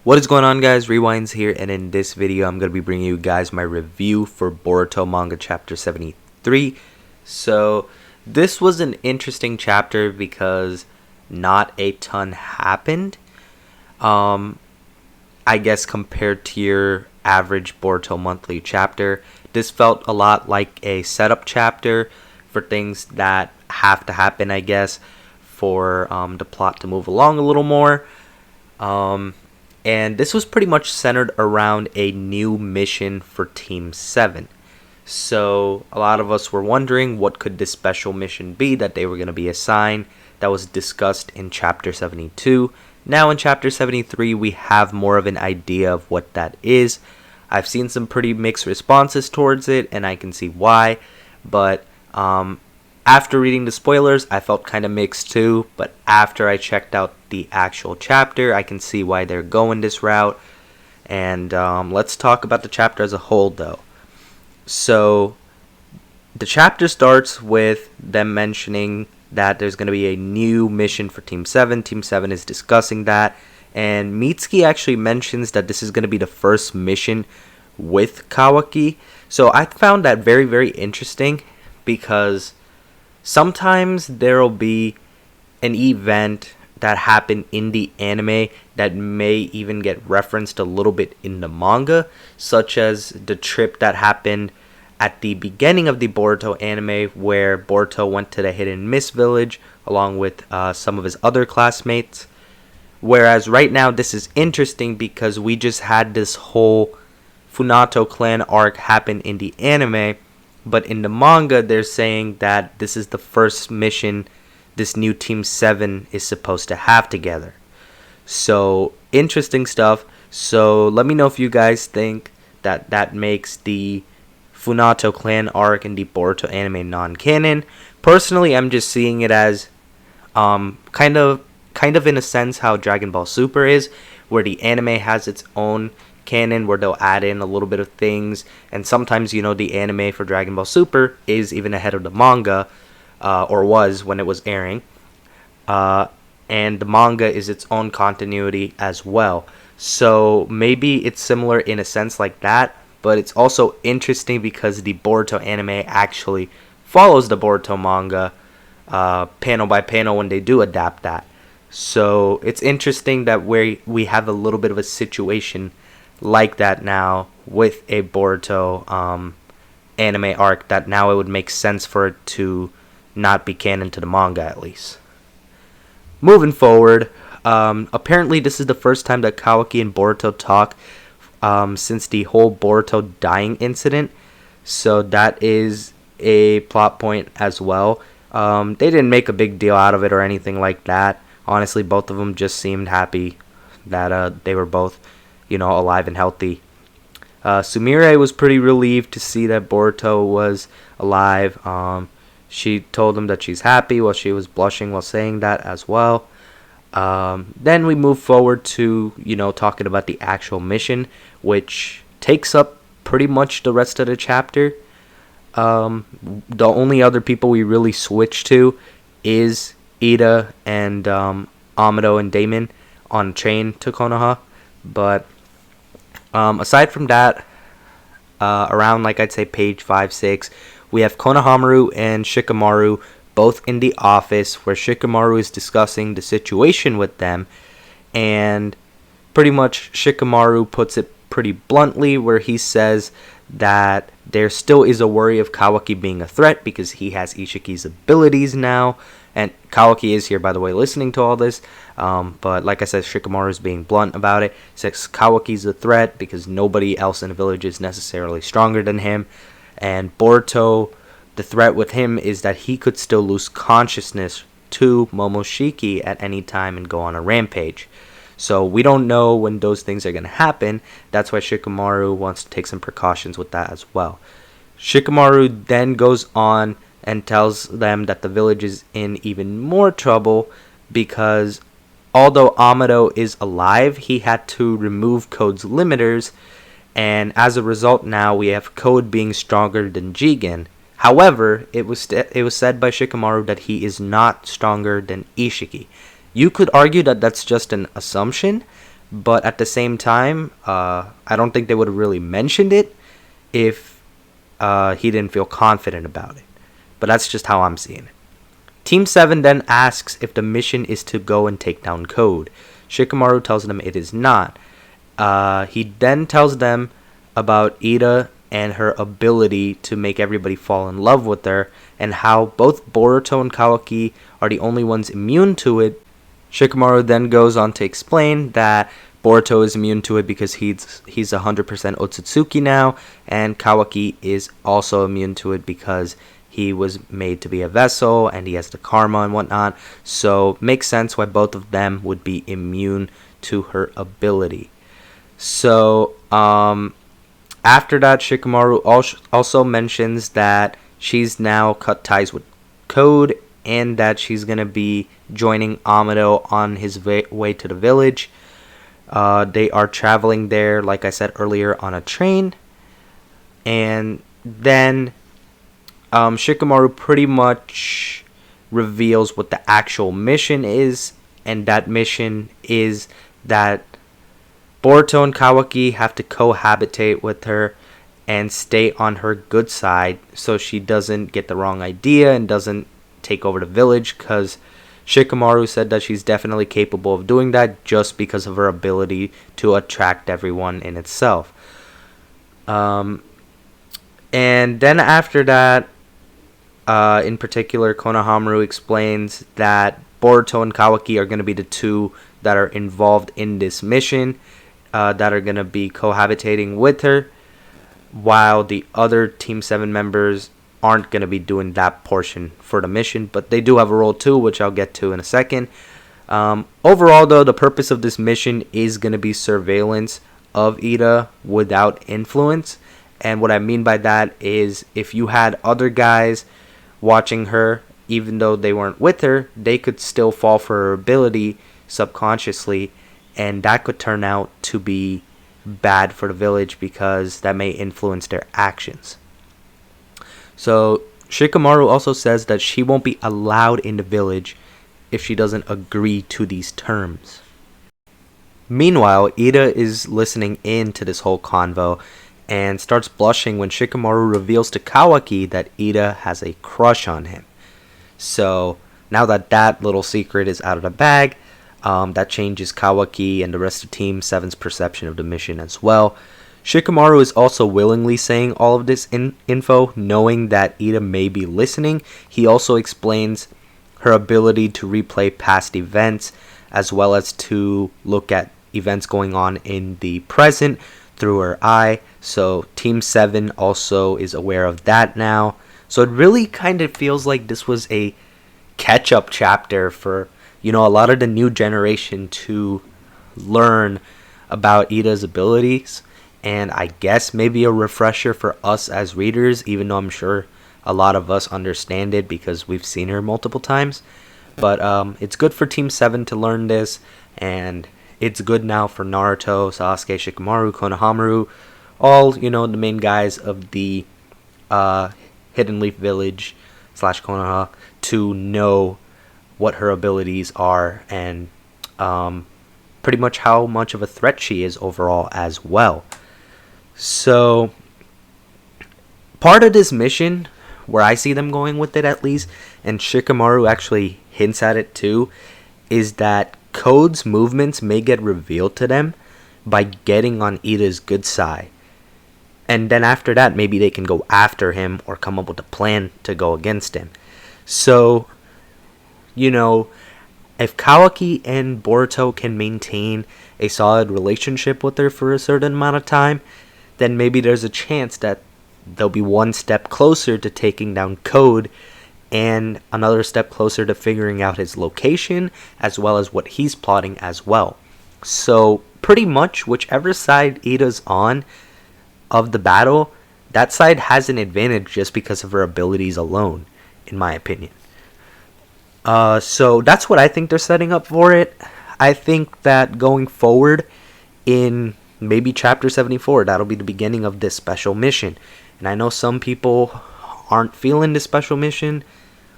What is going on, guys? Rewinds here, and in this video I'm going to be bringing you guys my review for Boruto Manga Chapter 73. So this was an interesting chapter because not a ton happened. I guess compared to your average Boruto monthly chapter, this felt a lot like a setup chapter for things that have to happen, I guess, for the plot to move along a little more. And this was pretty much centered around a new mission for Team 7. So a lot of us were wondering what could this special mission be that they were going to be assigned. That was discussed in Chapter 72. Now in Chapter 73 we have more of an idea of what that is. I've seen some pretty mixed responses towards it, and I can see why. But after reading the spoilers, I felt kind of mixed too, but after I checked out the actual chapter, I can see why they're going this route. And let's talk about the chapter as a whole, though. So the chapter starts with them mentioning that there's going to be a new mission for Team 7. Team 7 is discussing that, and Mitsuki actually mentions that this is going to be the first mission with Kawaki. So I found that very, very interesting because sometimes there'll be an event that happened in the anime that may even get referenced a little bit in the manga, such as the trip that happened at the beginning of the Boruto anime where Boruto went to the Hidden Mist village along with some of his other classmates. Whereas right now this is interesting because we just had this whole Funato clan arc happen in the anime, but in the manga they're saying that this is the first mission this new Team 7 is supposed to have together. So interesting stuff. So let me know if you guys think that that makes the Funato clan arc in the Boruto anime non-canon. Personally, I'm just seeing it as kind of in a sense how Dragon Ball Super is, where the anime has its own canon where they'll add in a little bit of things, and sometimes, you know, the anime for Dragon Ball Super is even ahead of the manga, or was when it was airing, and the manga is its own continuity as well. So maybe it's similar in a sense like that, but it's also interesting because the Boruto anime actually follows the Boruto manga panel by panel when they do adapt that. So it's interesting that we have a little bit of a situation like that now with a Boruto anime arc, that now it would make sense for it to not be canon to the manga at least. Moving forward, apparently this is the first time that Kawaki and Boruto talk since the whole Boruto dying incident, so that is a plot point as well. They didn't make a big deal out of it or anything like that. Honestly, both of them just seemed happy that they were both, you know, alive and healthy. Sumire was pretty relieved to see that Boruto was alive. She told him that she's happy while she was blushing while saying that as well. Then we move forward to, you know, talking about the actual mission, which takes up pretty much the rest of the chapter. The only other people we really switch to is Ida and Amado and Damon on train to Konoha. But aside from that, around, like, I'd say page 5-6, we have Konohamaru and Shikamaru both in the office where Shikamaru is discussing the situation with them, and pretty much Shikamaru puts it pretty bluntly where he says that there still is a worry of Kawaki being a threat because he has Ishiki's abilities now. And Kawaki is here, by the way, listening to all this. But like I said, Shikamaru is being blunt about it. He says Kawaki's a threat because nobody else in the village is necessarily stronger than him. And Boruto, the threat with him is that he could still lose consciousness to Momoshiki at any time and go on a rampage. So we don't know when those things are going to happen. That's why Shikamaru wants to take some precautions with that as well. Shikamaru then goes on and tells them that the village is in even more trouble because although Amado is alive, he had to remove Code's limiters, and as a result now we have Code being stronger than Jigen. However, it was said by Shikamaru that he is not stronger than Ishiki. You could argue that that's just an assumption, But at the same time, I don't think they would have really mentioned it if he didn't feel confident about it. But that's just how I'm seeing it. Team 7 then asks if the mission is to go and take down Code. Shikamaru tells them it is not. He then tells them about Ida and her ability to make everybody fall in love with her, and how both Boruto and Kawaki are the only ones immune to it. Shikamaru then goes on to explain that Boruto is immune to it because he's 100% Otsutsuki now, and Kawaki is also immune to it because he was made to be a vessel and he has the karma and whatnot. So makes sense why both of them would be immune to her ability. So after that, Shikamaru also mentions that she's now cut ties with Code and that she's going to be joining Amado on his way to the village. They are traveling there, like I said earlier, on a train. And then Shikamaru pretty much reveals what the actual mission is. And that mission is that Boruto and Kawaki have to cohabitate with her and stay on her good side so she doesn't get the wrong idea and doesn't take over the village, because Shikamaru said that she's definitely capable of doing that just because of her ability to attract everyone in itself. And then after that, in particular, Konohamaru explains that Boruto and Kawaki are going to be the two that are involved in this mission, that are going to be cohabitating with her, while the other Team 7 members aren't going to be doing that portion for the mission, but they do have a role too, which I'll get to in a second. Overall, though, the purpose of this mission is going to be surveillance of Ida without influence. And what I mean by that is if you had other guys watching her, even though they weren't with her, they could still fall for her ability subconsciously, and that could turn out to be bad for the village because that may influence their actions. So Shikamaru also says that she won't be allowed in the village if she doesn't agree to these terms. Meanwhile, Ida is listening in to this whole convo and starts blushing when Shikamaru reveals to Kawaki that Ida has a crush on him. So now that that little secret is out of the bag, that changes Kawaki and the rest of Team 7's perception of the mission as well. Shikamaru is also willingly saying all of this info, knowing that Ida may be listening. He also explains her ability to replay past events, as well as to look at events going on in the present through her eye. So Team 7 also is aware of that now. So it really kind of feels like this was a catch-up chapter for, a lot of the new generation to learn about Ida's abilities. And I guess maybe a refresher for us as readers, even though I'm sure a lot of us understand it because we've seen her multiple times. But it's good for Team 7 to learn this, and it's good now for Naruto, Sasuke, Shikamaru, Konohamaru, all, the main guys of the Hidden Leaf Village / Konoha, to know what her abilities are and pretty much how much of a threat she is overall as well. So part of this mission, where I see them going with it at least, and Shikamaru actually hints at it too, is that Code's movements may get revealed to them by getting on Ida's good side. And then after that, maybe they can go after him or come up with a plan to go against him. So, if Kawaki and Boruto can maintain a solid relationship with her for a certain amount of time, then maybe there's a chance that they'll be one step closer to taking down Code and another step closer to figuring out his location as well as what he's plotting as well. So pretty much whichever side Ida's on of the battle, that side has an advantage just because of her abilities alone, in my opinion. So that's what I think they're setting up for it. I think that going forward in maybe Chapter 74, that'll be the beginning of this special mission. And I know some people aren't feeling this special mission.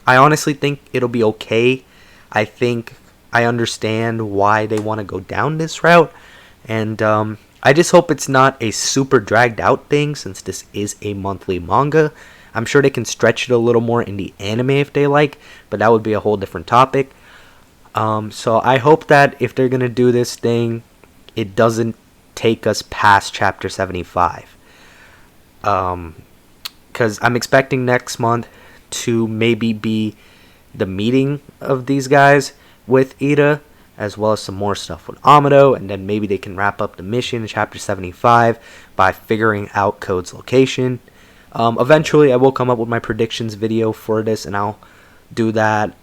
I honestly think it'll be okay. I think I understand why they want to go down this route. And I just hope it's not a super dragged out thing, since this is a monthly manga. I'm sure they can stretch it a little more in the anime if they like, but that would be a whole different topic. So I hope that if they're going to do this thing, it doesn't take us past chapter 75. Because I'm expecting next month to maybe be the meeting of these guys with Ida, as well as some more stuff with Amado, and then maybe they can wrap up the mission in chapter 75 by figuring out Code's location. Eventually I will come up with my predictions video for this, and I'll do that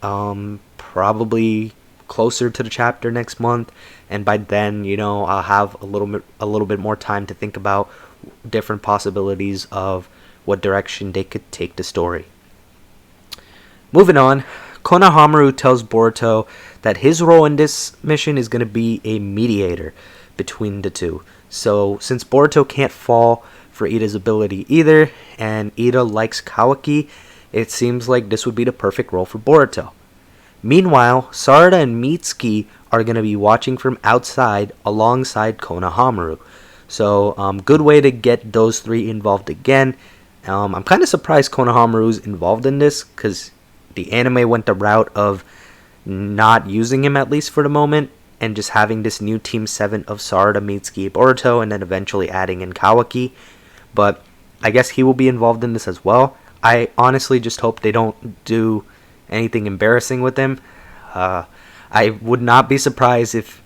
probably closer to the chapter next month, and by then, I'll have a little bit more time to think about different possibilities of what direction they could take the story. Moving on, Konohamaru tells Boruto that his role in this mission is going to be a mediator between the two. So since Boruto can't fall for Ida's ability either, and Ida likes Kawaki, it seems like this would be the perfect role for Boruto. Meanwhile, Sarada and Mitsuki are going to be watching from outside alongside Konohamaru. So, good way to get those three involved again. I'm kind of surprised Konohamaru's involved in this, because the anime went the route of not using him, at least for the moment, and just having this new Team 7 of Sarada, Mitsuki, Boruto, and then eventually adding in Kawaki. But I guess he will be involved in this as well. I honestly just hope they don't do anything embarrassing with him. I would not be surprised if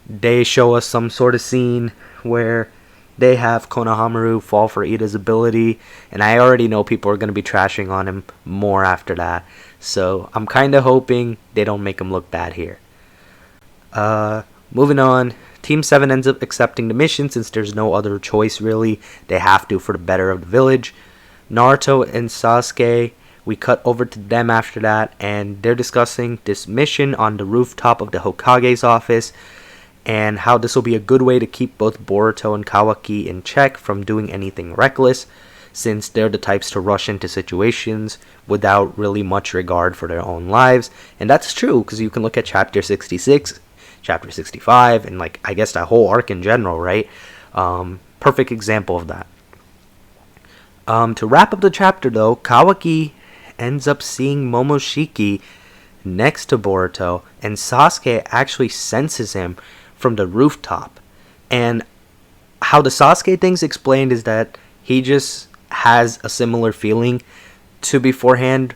they show us some sort of scene where they have Konohamaru fall for Ida's ability, and I already know people are going to be trashing on him more after that. So I'm kind of hoping they don't make him look bad here. Moving on, Team 7 ends up accepting the mission since there's no other choice really. They have to for the better of the village. Naruto and Sasuke, we cut over to them after that, and they're discussing this mission on the rooftop of the Hokage's office, and how this will be a good way to keep both Boruto and Kawaki in check from doing anything reckless, since they're the types to rush into situations without really much regard for their own lives. And that's true, because you can look at chapter 66, chapter 65, and I guess that whole arc in general, right? Perfect example of that. To wrap up the chapter though, Kawaki ends up seeing Momoshiki next to Boruto, and Sasuke actually senses him from the rooftop. And how the Sasuke thing's explained is that he just has a similar feeling to beforehand,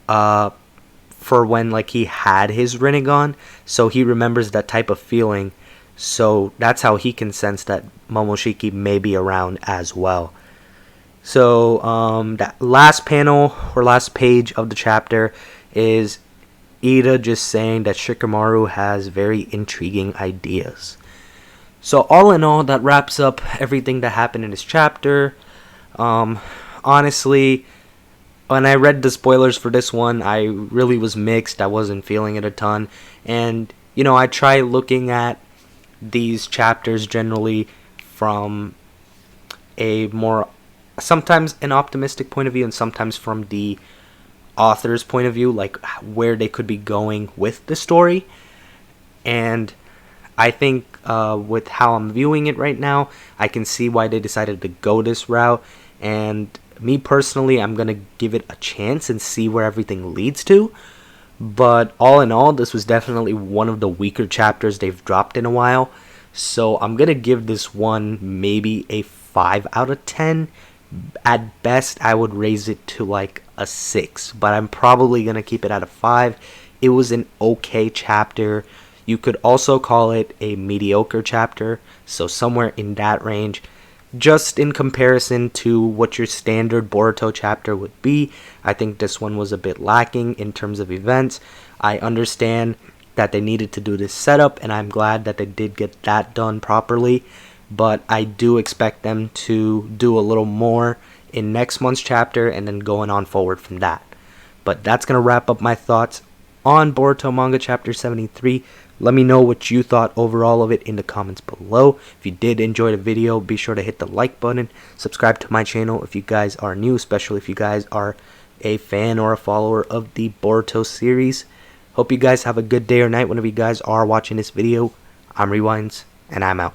for when he had his Rinnegan, so he remembers that type of feeling, so that's how he can sense that Momoshiki may be around as well. So that last panel or last page of the chapter is Ida just saying that Shikamaru has very intriguing ideas. So all in all, that wraps up everything that happened in this chapter. Honestly, when I read the spoilers for this one, I really was mixed. I wasn't feeling it a ton. And, I try looking at these chapters generally from a more, sometimes an optimistic point of view, and sometimes from the author's point of view, where they could be going with the story. And I think with how I'm viewing it right now, I can see why they decided to go this route. And me personally, I'm going to give it a chance and see where everything leads to. But all in all, this was definitely one of the weaker chapters they've dropped in a while. So I'm going to give this one maybe a 5 out of 10. At best, I would raise it to a 6. But I'm probably going to keep it at a 5. It was an okay chapter. You could also call it a mediocre chapter. So somewhere in that range. Just in comparison to what your standard Boruto chapter would be, I think this one was a bit lacking in terms of events. I understand that they needed to do this setup, and I'm glad that they did get that done properly. But I do expect them to do a little more in next month's chapter and then going on forward from that. But that's going to wrap up my thoughts on Boruto Manga Chapter 73. Let me know what you thought overall of it in the comments below. If you did enjoy the video, be sure to hit the like button. Subscribe to my channel if you guys are new, especially if you guys are a fan or a follower of the Boruto series. Hope you guys have a good day or night whenever you guys are watching this video. I'm Rewinds, and I'm out.